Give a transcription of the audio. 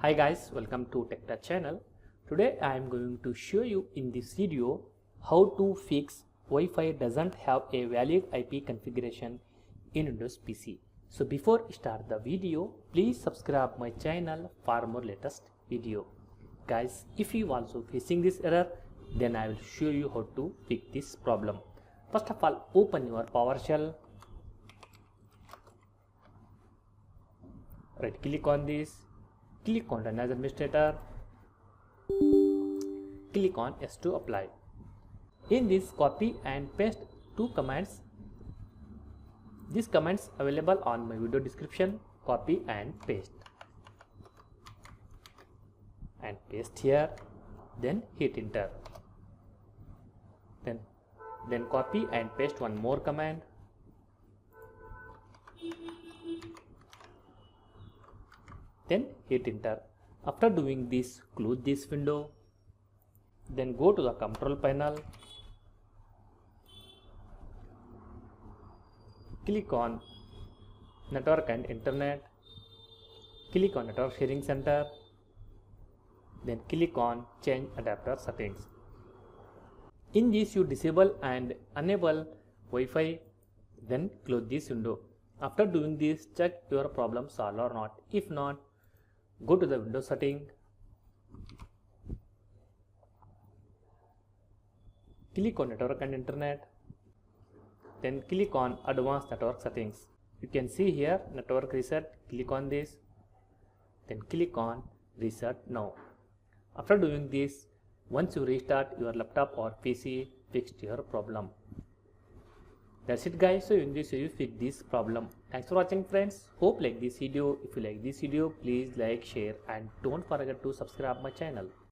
Hi guys, welcome to TechTouch channel. Today I am going to show you in this video how to fix Wi-Fi doesn't have a valid IP configuration in Windows PC. So before I start the video, please subscribe my channel for more latest video. Guys, if you also facing this error, then I will show you how to fix this problem. First of all, open your PowerShell. Right click on this. Click on Run as Administrator. Click on Yes to apply. In this, copy and paste two commands. These commands available on my video description. Copy and paste. And paste here. Then hit enter. Then copy and paste one more command. Then hit enter. After doing this, close this window. Then go to the control panel. Click on Network and Internet. Click on Network Sharing Center. Then click on Change Adapter Settings. In this, you disable and enable Wi-Fi. Then close this window. After doing this, check your problem solved or not. If not, go to the Windows setting. Click on Network and Internet. Then click on Advanced Network Settings. You can see here Network Reset. Click on this. Then click on Reset Now. After doing this, once you restart your laptop or PC, fixed your problem. That's it guys. So in this video you fix this problem. Thanks for watching friends. Hope like this video. If you like this video, please like, share and don't forget to subscribe my channel.